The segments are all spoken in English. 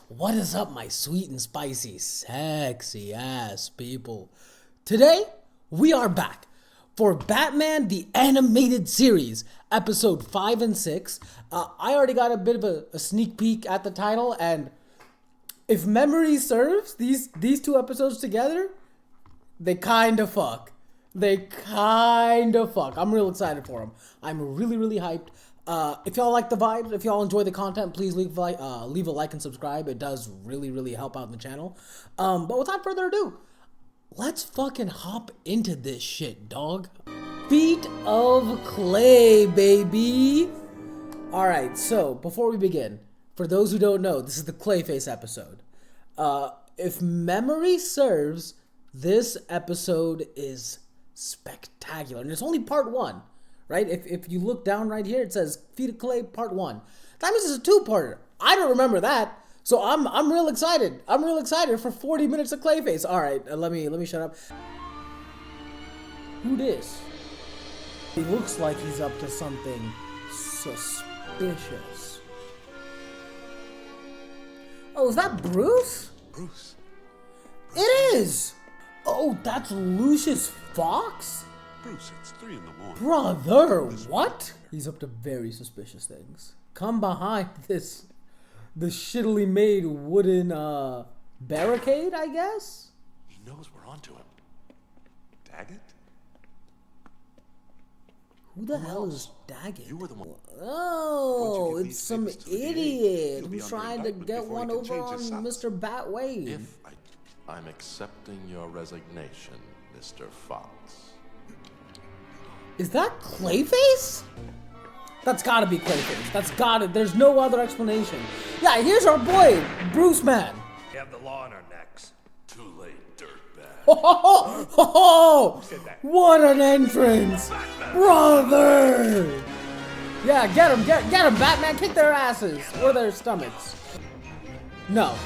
What is up, my sweet and spicy, sexy ass people? Today, we are back for Batman the Animated Series, episode 5 and 6. I already got a bit of a sneak peek at the title, and if memory serves, these two episodes together, they kind of fuck. I'm real excited for them. I'm really hyped. If y'all like the vibes, if y'all enjoy the content, please leave a like and subscribe. It does really help out the channel. But without further ado, let's fucking hop into this shit, dog. Feet of Clay, baby. Alright, so before we begin, for those who don't know, this is the Clayface episode. If memory serves, this episode is spectacular. And it's only part 1. Right? If you look down right here, it says Feet of Clay Part 1. That means it's a 2-parter. I don't remember that. So I'm real excited. I'm real excited for 40 minutes of Clayface. Alright, let me shut up. Who this? He looks like he's up to something suspicious. Oh, is that Bruce? Bruce. It is! Oh, that's Lucius Fox? Bruce, it's 3 in the morning. Brother, what? He's up to very suspicious things. Come behind the shittily made wooden barricade, I guess? He knows we're onto him. Daggett? Who the hell is Daggett? You were the one. Oh, Once you get it's these some papers to the DA, idiot you'll be who's under trying to indictment get before he one can over change on his sentence. Mr. Batwade. I'm accepting your resignation, Mr. Fox. Is that Clayface? That's gotta be Clayface. That's gotta. There's no other explanation. Yeah, here's our boy, Bruce Man. We have the law on our necks. Too late, dirtbag. Oh, what an entrance, brother! Yeah, get him, Batman! Kick their asses or their stomachs. No,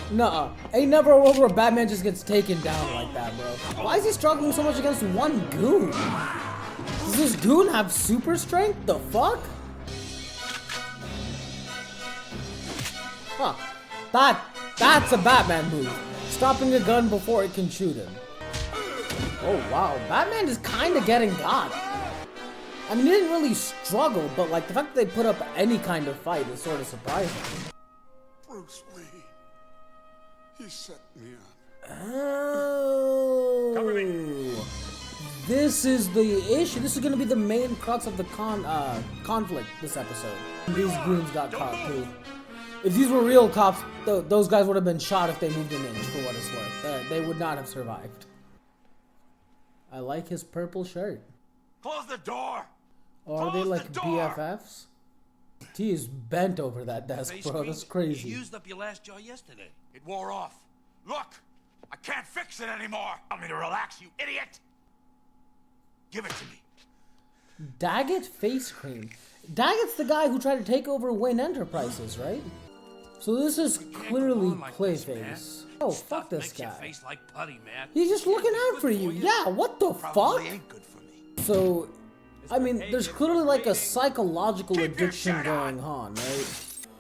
ain't never a world where Batman just gets taken down like that, bro. Why is he struggling so much against one goon? Does this goon have super strength? The fuck? Huh. That's a Batman move. Stopping a gun before it can shoot him. Oh wow, Batman is kind of getting got. I mean, he didn't really struggle, but like the fact that they put up any kind of fight is sort of surprising. Bruce Wayne. He set me up. Oh. Cover me. This is the issue. This is going to be the main crux of the conflict this episode. These goons got caught too. If these were real cops, those guys would have been shot if they moved an inch, for what it's worth. They would not have survived. I like his purple shirt. Close the door! Or are they Close like the door! BFFs? T is bent over that desk, bro. That's crazy. You used up your last jaw yesterday. It wore off. Look! I can't fix it anymore! Tell me to relax, you idiot! Give it to me. Daggett face cream. Daggett's the guy who tried to take over Wayne Enterprises, right? So this is clearly Clayface. Oh, fuck this guy. Face like putty, man. He's just looking out for you. Yeah, what the fuck? Ain't good for me. So, I mean, there's clearly like a psychological addiction going on, right?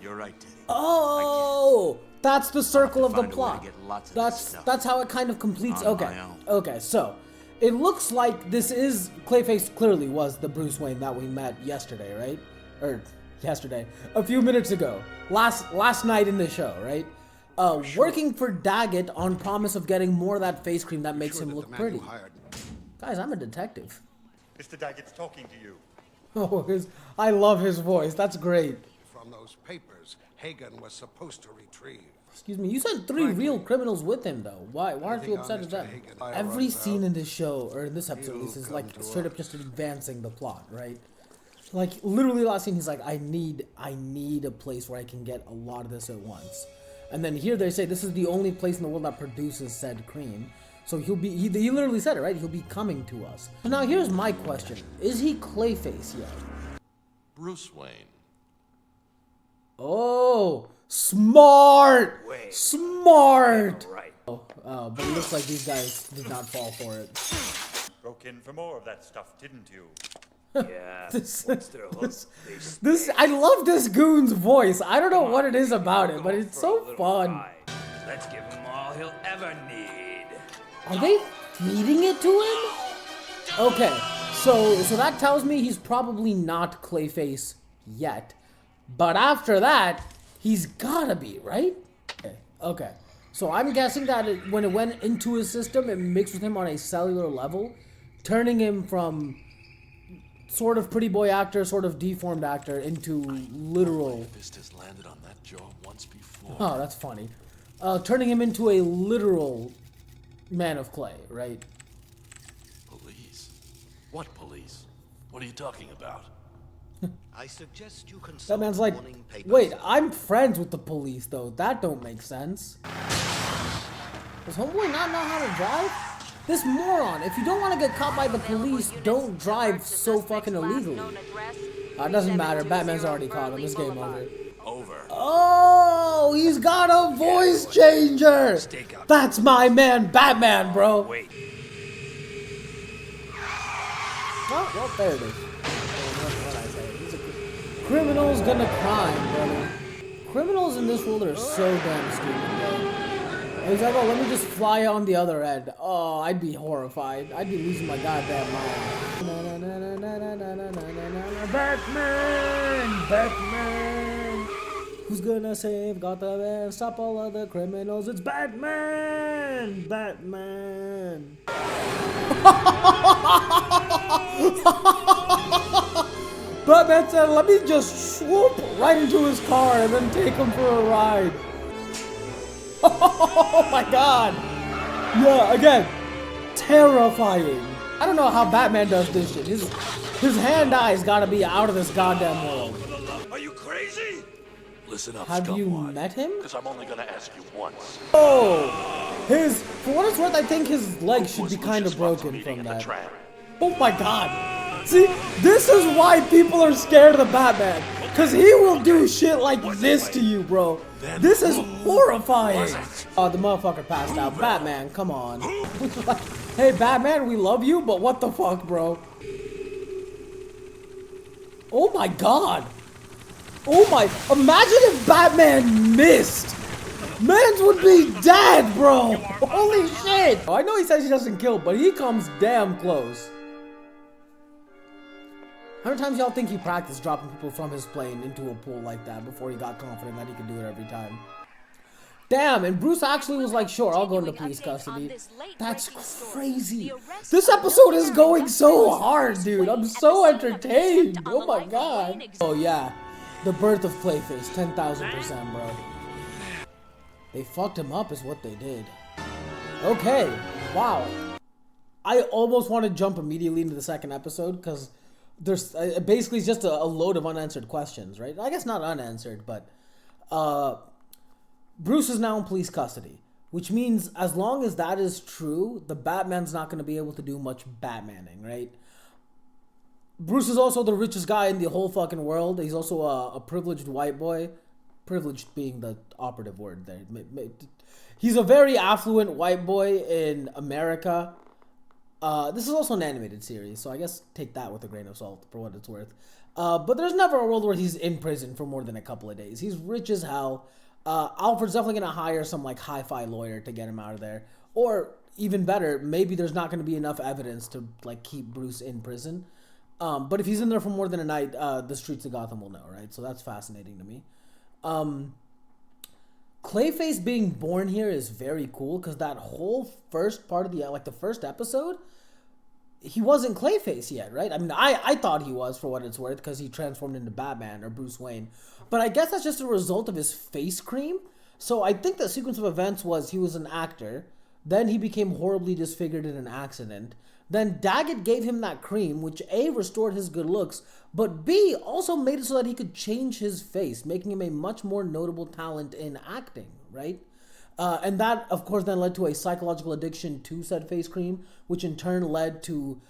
You're right, Teddy. Oh, that's the circle of the find a way to plot. get lots of this stuff That's how it kind of completes. on Okay, my own. okay. So, it looks like this is Clayface. Clearly, was the Bruce Wayne that we met yesterday, right? Or yesterday, a few minutes ago, last night in the show, right? Working for Daggett on promise of getting more of that face cream that makes him look pretty. Guys, I'm a detective. Mr. Daggett's talking to you. Oh, I love his voice. That's great. From those papers Hagen was supposed to retrieve. Excuse me, you said 3 real criminals with him, though. Why aren't you upset at that? Every scene in this show, or in this episode at least, is like straight up just advancing the plot, right? Like, literally last scene, he's like, I need a place where I can get a lot of this at once. And then here they say this is the only place in the world that produces said cream. So he literally said it, right? He'll be coming to us. So now here's my question. Is he Clayface yet? Bruce Wayne. Oh, smart! Smart! Right. But it looks like these guys did not fall for it. Broke in for more of that stuff, didn't you? Yeah. This, Once they're hooked, this, I love this goon's voice. I don't know what it is about it, but it's so fun. Let's give him all he'll ever need. Are they feeding it to him? Okay, so that tells me he's probably not Clayface yet. But after that, he's gotta be, right? Okay. So I'm guessing that when it went into his system, it mixed with him on a cellular level, turning him from sort of pretty boy actor, sort of deformed actor into literal. Fist has landed on that jaw once before. Oh, that's funny. Turning him into a literal man of clay, right? Police? What police? What are you talking about? I suggest you consult That man's like, morning papers. wait, I'm friends with the police though. That don't make sense. Does homeboy not know how to drive? This moron, if you don't want to get caught by the police, don't drive so fucking illegally. It doesn't matter, Batman's already caught him, this game over. Oh, he's got a voice changer! That's my man, Batman, bro! Wait. Oh, well, there it is. Criminals gonna crime, brother. Criminals in this world are so damn stupid, bro. He's like, oh, let me just fly on the other end. Oh, I'd be horrified. I'd be losing my goddamn mind. Batman! Batman! Who's gonna save Gotham and stop all of the criminals? It's Batman! Batman! Batman said, let me just swoop right into his car and then take him for a ride. Oh my god! Yeah, again, terrifying. I don't know how Batman does this shit. His hand-eyes gotta be out of this goddamn world. Are you crazy? Listen up, Have you Scumwad, met him? Because I'm only gonna ask you once. Oh! For what it's worth, I think his legs should be kind of broken from that. Oh my god! See, this is why people are scared of Batman. Cause he will do shit like this to you, bro. This is horrifying. Oh, the motherfucker passed out. Batman, come on. Hey, Batman, we love you, but what the fuck, bro? Oh my god. Oh my, imagine if Batman missed. Mans would be dead, bro. Holy shit. I know he says he doesn't kill, but he comes damn close. How many times y'all think he practiced dropping people from his plane into a pool like that before he got confident that he could do it every time? Damn, and Bruce actually was like, sure, I'll go into police custody. That's crazy. This episode is going so hard, dude. I'm so entertained. Oh my god. Oh yeah, the birth of Clayface, 10,000%, bro. They fucked him up is what they did. Okay, wow. I almost want to jump immediately into the second episode because there's basically it's just a load of unanswered questions, right? I guess not unanswered, but Bruce is now in police custody, which means as long as that is true, the Batman's not going to be able to do much Batmaning, right? Bruce is also the richest guy in the whole fucking world. He's also a privileged white boy. Privileged being the operative word there. He's a very affluent white boy in America. This is also an animated series, so I guess take that with a grain of salt for what it's worth. But there's never a world where he's in prison for more than a couple of days. He's rich as hell. Alfred's definitely going to hire some like hi-fi lawyer to get him out of there. Or even better, maybe there's not going to be enough evidence to like keep Bruce in prison. But if he's in there for more than a night, the streets of Gotham will know, right? So that's fascinating to me. Clayface being born here is very cool because that whole first part of the first episode, he wasn't Clayface yet, right? I mean, I thought he was for what it's worth because he transformed into Batman or Bruce Wayne. But I guess that's just a result of his face cream. So I think the sequence of events was he was an actor. Then he became horribly disfigured in an accident. Then Daggett gave him that cream, which A, restored his good looks, but B, also made it so that he could change his face, making him a much more notable talent in acting, right? And that, of course, then led to a psychological addiction to said face cream, which in turn led to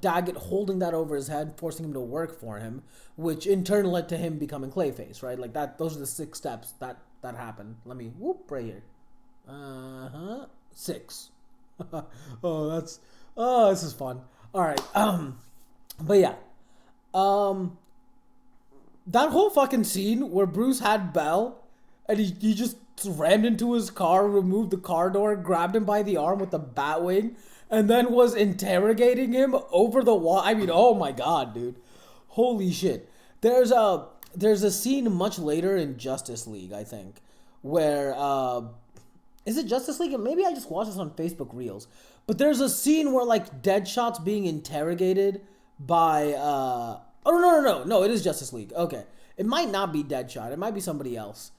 Daggett holding that over his head, forcing him to work for him, which in turn led to him becoming Clayface, right? Like that. Those are the 6 steps that happened. Let me whoop right here. 6. Oh, this is fun. All right. But yeah. That whole fucking scene where Bruce had Belle and he just rammed into his car, removed the car door, grabbed him by the arm with the Batwing, and then was interrogating him over the wall. I mean, oh my god, dude. Holy shit. There's a scene much later in Justice League, I think, where is it Justice League? Maybe I just watched this on Facebook Reels. But there's a scene where like Deadshot's being interrogated by no, it is Justice League. Okay. It might not be Deadshot. It might be somebody else.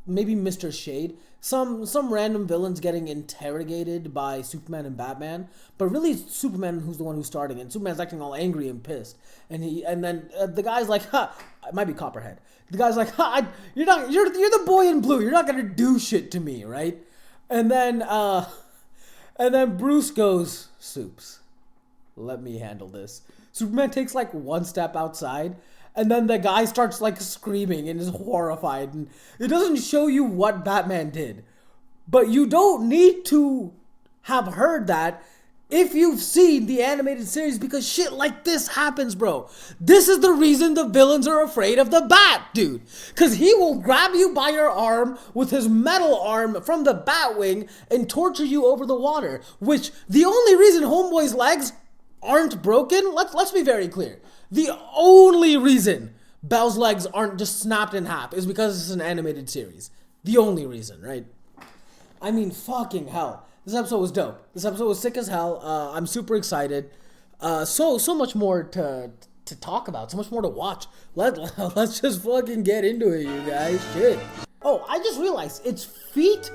Maybe Mr. Shade. Some random villains getting interrogated by Superman and Batman, but really it's Superman who's the one who's starting, and Superman's acting all angry and pissed. And then the guy's like, "Ha!" It might be Copperhead. The guy's like, "Ha! You're the boy in blue. You're not gonna do shit to me, right?" And then Bruce goes, "Soups, let me handle this." Superman takes like one step outside. And then the guy starts like screaming and is horrified. And it doesn't show you what Batman did. But you don't need to have heard that if you've seen the animated series, because shit like this happens, bro. This is the reason the villains are afraid of the Bat, dude. Because he will grab you by your arm with his metal arm from the Batwing and torture you over the water. Which, the only reason Homeboy's legs aren't broken, let's be very clear. The only reason Belle's legs aren't just snapped in half is because it's an animated series. The only reason, right? I mean, fucking hell. This episode was dope. This episode was sick as hell. I'm super excited. So much more to talk about. So much more to watch. Let's just fucking get into it, you guys. Shit. Oh, I just realized it's feet,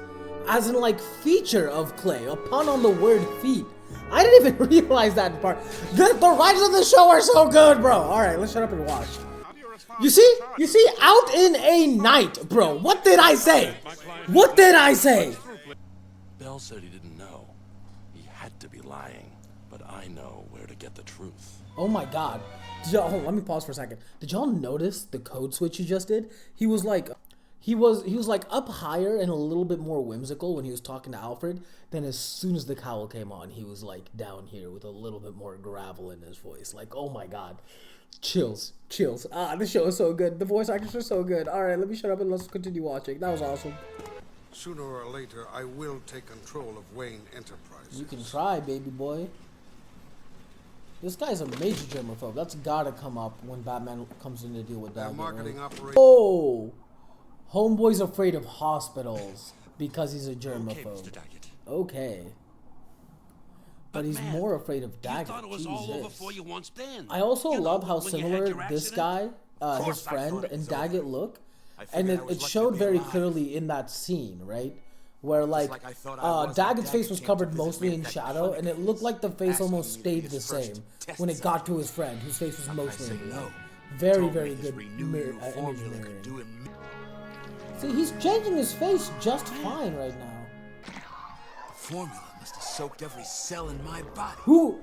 as in like feature of Clay. A pun on the word feet. I didn't even realize that part. The writers of the show are so good, bro. All right, let's shut up and watch. You see, out in a night, bro. What did I say? What did I say? Bell said he didn't know. He had to be lying. But I know where to get the truth. Oh my god. Hold on, let me pause for a second. Did y'all notice the code switch he just did? He was like up higher and a little bit more whimsical when he was talking to Alfred. Then as soon as the cowl came on, he was like down here with a little bit more gravel in his voice. Like, oh my god. Chills. This show is so good. The voice actors are so good. Alright, let me shut up and let's continue watching. That was awesome. Sooner or later, I will take control of Wayne Enterprises. You can try, baby boy. This guy's a major germaphobe. That's gotta come up when Batman comes in to deal with that. Marketing operation. Oh! Homeboy's afraid of hospitals because he's a germaphobe. Okay. But he's more afraid of Daggett. You thought it was all over for you once then. I also love how when you similar had your this accident? guy, his friend, and Daggett look. And it showed very clearly in that scene, right? Where like Daggett's face was covered mostly in shadow, and it looked like the face almost stayed the same when it got to his friend, whose face was mostly in blue. Very, very good image mirroring. See, he's changing his face just fine right now. The formula must have soaked every cell in my body. Who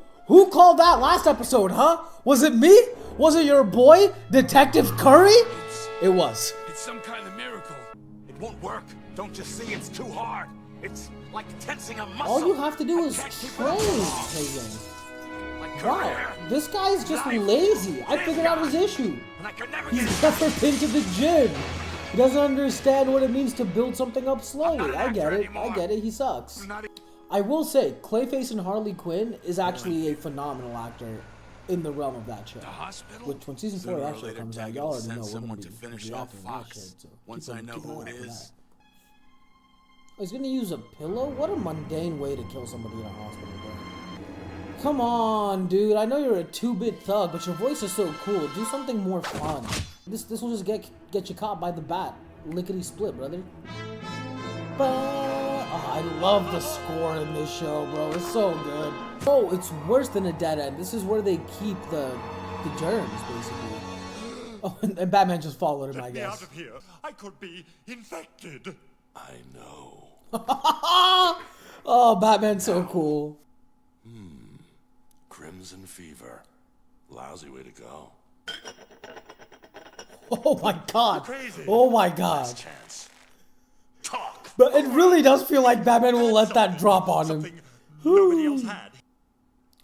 called that last episode, huh? Was it me? Was it your boy, Detective Curry? It was. It's some kind of miracle. It won't work. Don't you see? It's too hard. It's like tensing a muscle. All you have to do I is can't keep it train, off. Hagen. Like Wow, career. this guy's just Life. lazy. I figured out his issue. And I can never get He's it back. never been to the gym. He doesn't understand what it means to build something up slowly. not an I get actor it. anymore. I get it. He sucks. I'm not e- I will say, Clayface and Harley Quinn is actually a phenomenal actor in the realm of that show. The hospital? Which when season 4 Sooner or actually later, comes out, Daggett y'all will already send know we're someone gonna to be finish reacting off to that Fox. shit. So Once keep I an- know keep an who eye it out for is. that. Oh, he's gonna use a pillow? What a mundane way to kill somebody in a hospital, bro. Come on, dude. I know you're a 2-bit thug, but your voice is so cool. Do something more fun. This will just get you caught by the bat. Lickety split, brother. Oh, I love the score in this show, bro. It's so good. Oh, it's worse than a dead end. This is where they keep the germs, basically. Oh, and Batman just followed him, I Get me out guess. of here. I could be infected. I know. Oh, Batman's so cool. Crimson fever. Lousy way to go. Oh my god. Crazy. Oh my god. Chance. Talk. But it really does feel like Batman will let that drop on him. Something nobody else had.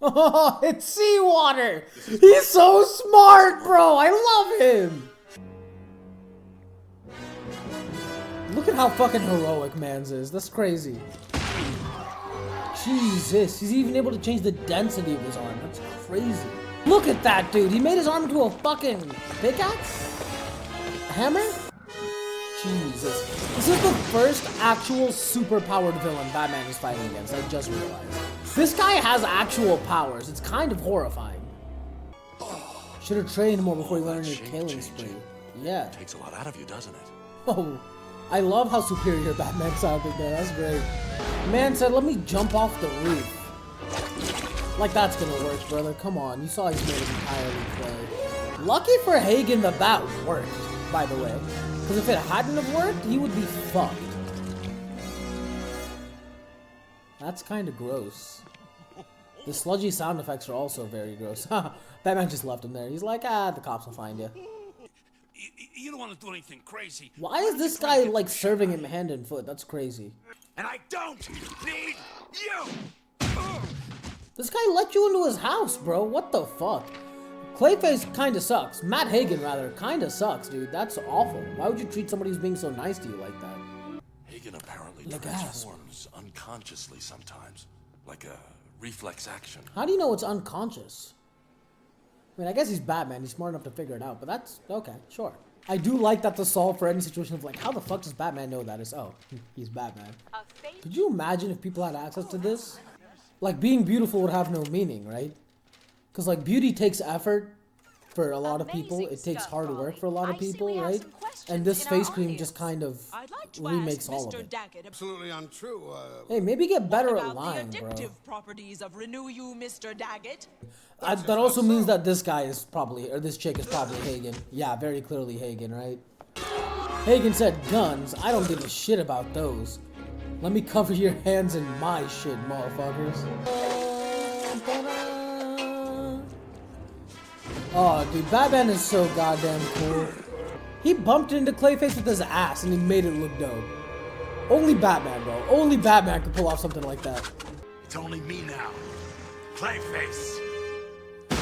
Oh, it's seawater. He's so smart, bro. I love him. Look at how fucking heroic Mans is. That's crazy. Jesus, he's even able to change the density of his arm. That's crazy. Look at that, dude. He made his arm into a fucking pickaxe? Hammer? Jesus. This is the first actual superpowered villain Batman is fighting against. I just realized. This guy has actual powers. It's kind of horrifying. Should have trained more before you learned your killing spree. Yeah. Takes a lot out of you, doesn't it? Oh, I love how superior Batman sounded there. That's great. Man said, let me jump off the roof. Like that's gonna work, brother. Come on. You saw he's made it entirely clay. Lucky for Hagen that that worked, by the way. Because if it hadn't have worked, he would be fucked. That's kind of gross. The sludgy sound effects are also very gross. Batman just left him there. He's like, the cops will find you. You don't want to do anything crazy. Why is this guy like serving him hand and foot? That's crazy. And I don't need you. This guy let you into his house, bro. What the fuck? Clayface kinda sucks. Matt Hagen, rather, kinda sucks, dude. That's awful. Why would you treat somebody who's being so nice to you like that? Hagen apparently Like transforms unconsciously sometimes, like a reflex action. How do you know it's unconscious? I mean, I guess he's Batman. He's smart enough to figure it out, but that's okay, sure. I do like that the solve for any situation of like, how the fuck does Batman know that is, oh, he's Batman. Could you imagine if people had access to this? Like, being beautiful would have no meaning, right? Because, like, beauty takes effort for a lot of people. It takes hard work for a lot of people, right? And this face cream just kind of remakes all of it. Absolutely untrue. Hey, maybe get better at lying, bro. Properties of Renew You, Mr. Daggett. That also means that this guy is probably, or this chick is probably Hagen. Yeah, very clearly Hagen, right? Hagen said guns. I don't give a shit about those. Let me cover your hands in my shit, motherfuckers. Oh, dude, Batman is so goddamn cool. He bumped into Clayface with his ass and he made it look dope. Only Batman, bro. Only Batman could pull off something like that. It's only me now. Clayface.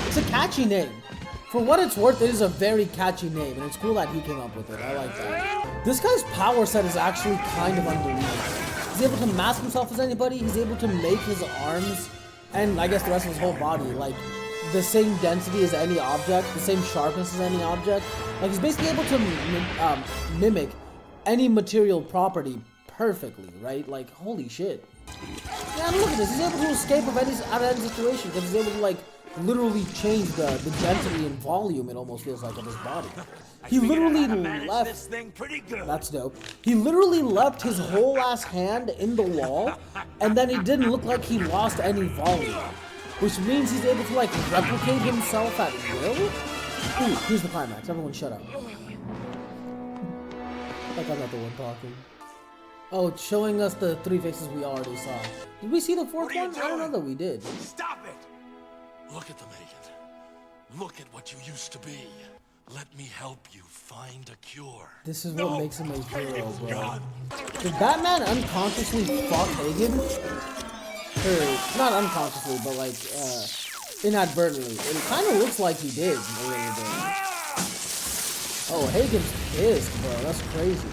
It's a catchy name. For what it's worth, it is a very catchy name, and it's cool that he came up with it. I like that. This guy's power set is actually kind of unbelievable. He's able to mask himself as anybody. He's able to make his arms, and I guess the rest of his whole body, like, the same density as any object, the same sharpness as any object. Like, he's basically able to mimic any material property perfectly, right? Like, holy shit. Yeah, look at this. He's able to escape out of any situation because he's able to, like, literally change the density and volume, it almost feels like, of his body. He literally left this thing pretty good. That's dope. He literally left his whole ass hand in the wall, and then it didn't look like he lost any volume. Which means he's able to, like, replicate himself at will? Ooh, here's the climax. Everyone shut up. Like I'm not the one talking. Oh, it's showing us the three faces we already saw. Did we see the fourth one? I don't know that we did. Stop it. Look at them, Hagen. Look at what you used to be. Let me help you find a cure. This is what makes him a hero, bro. Did Batman unconsciously fuck Hagen? Or, not unconsciously, but like, inadvertently. It kind of looks like he did a little bit. Oh, Hagen's pissed, bro. That's crazy.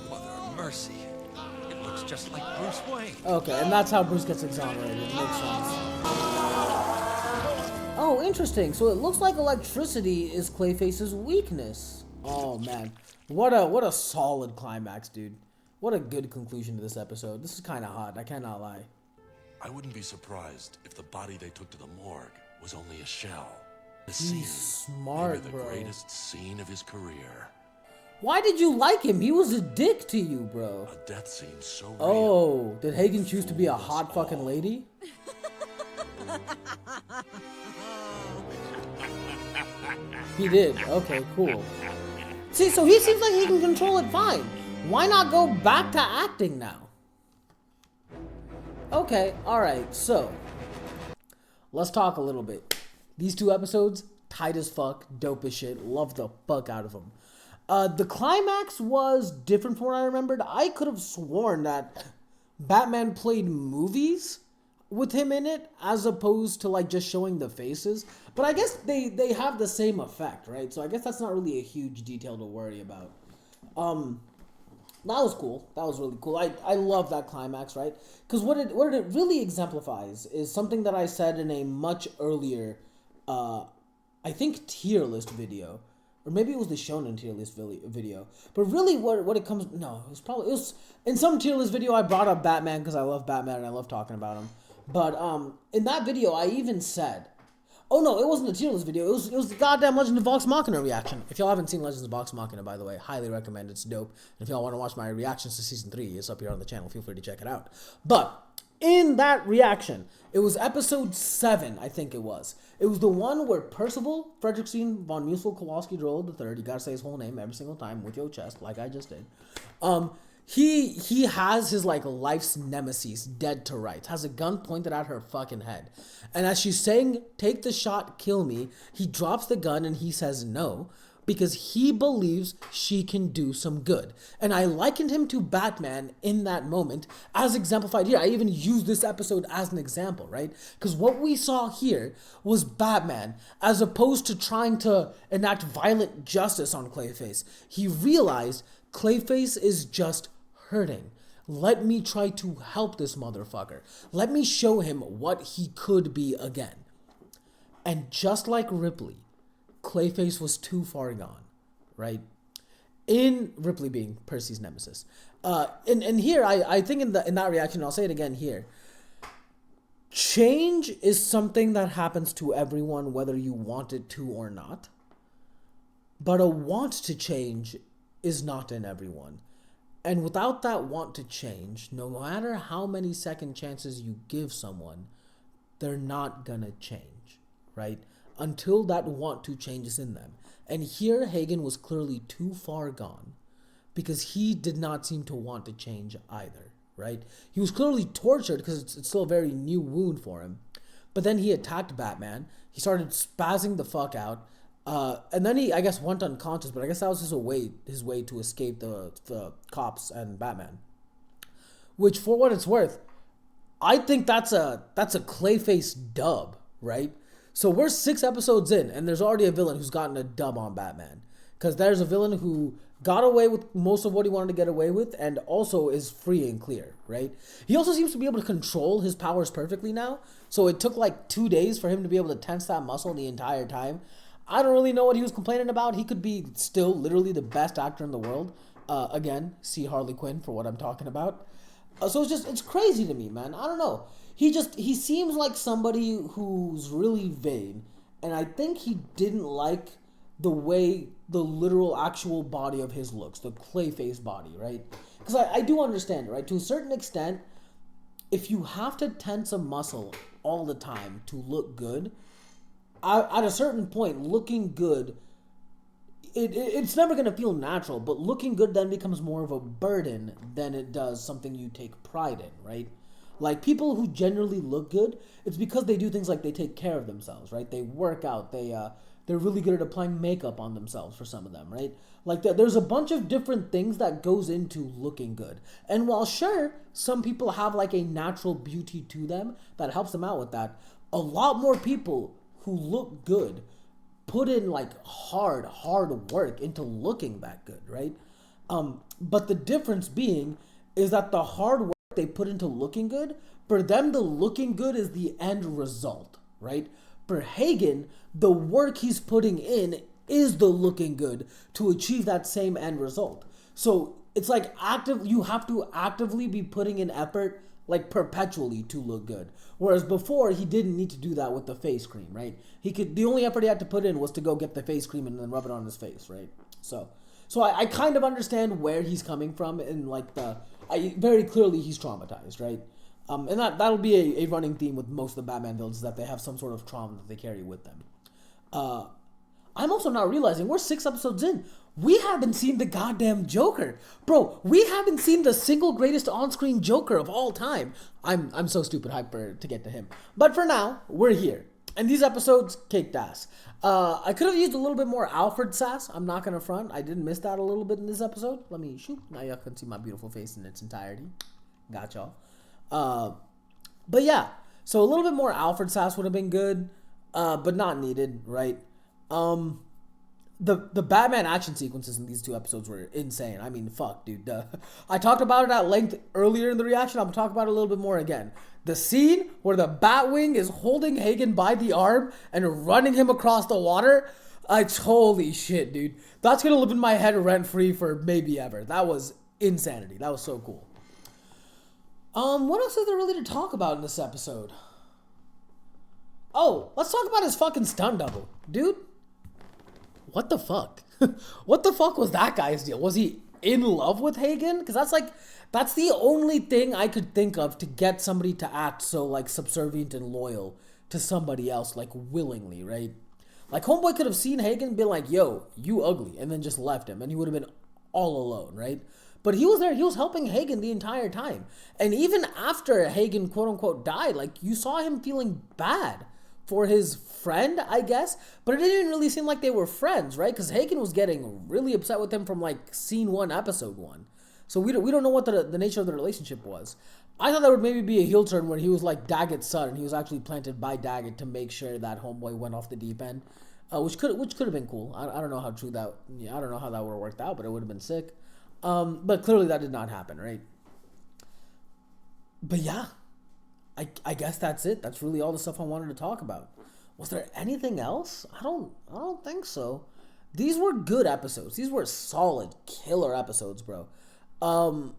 Mother of mercy. It looks just like Bruce Wayne. Okay, and that's how Bruce gets exonerated. It makes sense. Oh, interesting. So it looks like electricity is Clayface's weakness. Oh, man. What a solid climax, dude. What a good conclusion to this episode. This is kind of hot. I cannot lie. I wouldn't be surprised if the body they took to the morgue was only a shell. The scene, He's smart, maybe the bro. greatest scene of his career. Why did you like him? He was a dick to you, bro. A death scene so real. Oh, did Hagen choose to be a hot fucking lady? He did. Okay, cool. See, so he seems like he can control it fine. Why not go back to acting now? Okay, alright, so let's talk a little bit. These two episodes, tight as fuck, dope as shit, love the fuck out of them. The climax was different from what I remembered. I could have sworn that Batman played movies with him in it, as opposed to like just showing the faces. But I guess they have the same effect, right? So I guess that's not really a huge detail to worry about. That was cool. That was really cool. I love that climax, right? Because what it really exemplifies is something that I said in a much earlier, I think tier list video, or maybe it was the Shonen tier list video. But really, what it comes it was in some tier list video I brought up Batman because I love Batman and I love talking about him. But in that video I even said. Oh no, it wasn't a tier list video. It was the goddamn Legend of Vox Machina reaction. If y'all haven't seen Legends of Vox Machina, by the way, highly recommend. It's dope. And if y'all want to watch my reactions to season 3, it's up here on the channel. Feel free to check it out. But in that reaction, it was episode 7, I think it was. It was the one where Percival Fredrickstein von Musil-Kowalski-Droll III, you gotta say his whole name every single time with your chest, like I just did. He has his like life's nemesis dead to rights, has a gun pointed at her fucking head. And as she's saying, take the shot, kill me, he drops the gun and he says no, because he believes she can do some good. And I likened him to Batman in that moment, as exemplified here. I even used this episode as an example, right? Because what we saw here was Batman, as opposed to trying to enact violent justice on Clayface. He realized Clayface is just hurting. Let me try to help this motherfucker. Let me show him what he could be again. And just like Ripley, Clayface was too far gone, right? In Ripley being Percy's nemesis. And here, I think in that reaction, I'll say it again here. Change is something that happens to everyone, whether you want it to or not. But a want to change is not in everyone. And without that want to change, no matter how many second chances you give someone, they're not gonna change, right? Until that want to change is in them. And here, Hagen was clearly too far gone because he did not seem to want to change either, right? He was clearly tortured because it's still a very new wound for him. But then he attacked Batman. He started spazzing the fuck out. And then he, I guess, went unconscious, but I guess that was his way to escape the cops and Batman. Which, for what it's worth, I think that's a Clayface dub, right? So we're 6 episodes in, and there's already a villain who's gotten a dub on Batman. Because there's a villain who got away with most of what he wanted to get away with, and also is free and clear, right? He also seems to be able to control his powers perfectly now. So it took like 2 days for him to be able to tense that muscle the entire time. I don't really know what he was complaining about. He could be still literally the best actor in the world. Again, see Harley Quinn for what I'm talking about. So it's crazy to me, man. I don't know. He seems like somebody who's really vain. And I think he didn't like the way the literal actual body of his looks. The Clayface body, right? Because I do understand it, right? To a certain extent, if you have to tense a muscle all the time to look good, at a certain point, looking good, it's never going to feel natural, but looking good then becomes more of a burden than it does something you take pride in, right? Like, people who generally look good, it's because they do things like they take care of themselves, right? They work out, they're really good at applying makeup on themselves for some of them, right? Like, there's a bunch of different things that goes into looking good. And while sure, some people have like a natural beauty to them that helps them out with that, a lot more people who look good put in like hard work into looking that good, right? But the difference being is that the hard work they put into looking good, for them the looking good is the end result, right? For Hagen, the work he's putting in is the looking good to achieve that same end result. So it's like you have to actively be putting in effort like perpetually to look good. Whereas before, he didn't need to do that with the face cream, right? The only effort he had to put in was to go get the face cream and then rub it on his face, right? So I kind of understand where he's coming from, and like very clearly he's traumatized, right? And that'll be a running theme with most of the Batman villains, is that they have some sort of trauma that they carry with them. I'm also now realizing we're 6 episodes in. We haven't seen the goddamn Joker. Bro, we haven't seen the single greatest on-screen Joker of all time. I'm so stupid hyper to get to him. But for now, we're here. And these episodes kicked ass. I could have used a little bit more Alfred sass. I'm not going to front. I did miss that a little bit in this episode. Let me shoot. Now y'all can see my beautiful face in its entirety. Got y'all. But yeah. So a little bit more Alfred sass would have been good. But not needed, right? the Batman action sequences in these two episodes were insane. I mean, fuck, dude. I talked about it at length earlier in the reaction. I'm gonna talk about it a little bit more again. The scene where the Batwing is holding Hagen by the arm and running him across the water. It's holy shit, dude. That's gonna live in my head rent free for maybe ever. That was insanity. That was so cool. What else is there really to talk about in this episode? Oh, let's talk about his fucking stunt double, dude. What the fuck? What the fuck was that guy's deal? Was he in love with Hagen? Because that's the only thing I could think of to get somebody to act so, like, subservient and loyal to somebody else, like, willingly, right? Like, Homeboy could have seen Hagen and been like, yo, you ugly, and then just left him, and he would have been all alone, right? But he was there, he was helping Hagen the entire time. And even after Hagen, quote-unquote, died, like, you saw him feeling bad for his friend, I guess, but it didn't really seem like they were friends, right? Because Hagen was getting really upset with him from, like, scene 1, episode 1. So we don't know what the nature of the relationship was. I thought there would maybe be a heel turn where he was, like, Daggett's son, and he was actually planted by Daggett to make sure that Homeboy went off the deep end, which could have been cool. I don't know how true that, yeah, I don't know how that would have worked out, but it would have been sick. But clearly that did not happen, right? But yeah, I guess that's it. That's really all the stuff I wanted to talk about. Was there anything else? I don't think so. These were good episodes. These were solid, killer episodes, bro. Are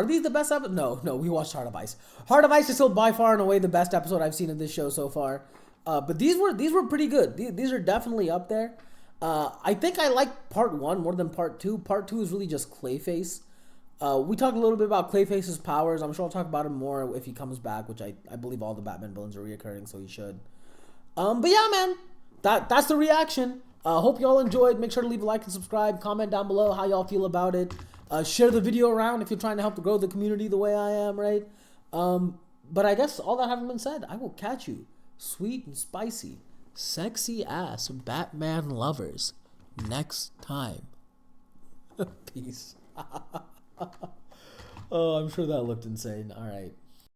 these the best episodes? No, we watched Heart of Ice. Heart of Ice is still by far and away the best episode I've seen in this show so far. But these were pretty good. These are definitely up there. I think I like part 1 more than part 2. Part 2 is really just Clayface. We talked a little bit about Clayface's powers. I'm sure I'll talk about him more if he comes back, which I believe all the Batman villains are reoccurring, so he should. But yeah, man, that's the reaction. Hope y'all enjoyed. Make sure to leave a like and subscribe. Comment down below how y'all feel about it. Share the video around if you're trying to help to grow the community the way I am, right? But I guess all that having been said, I will catch you, sweet and spicy, sexy ass Batman lovers, next time. Peace. Oh, I'm sure that looked insane. All right.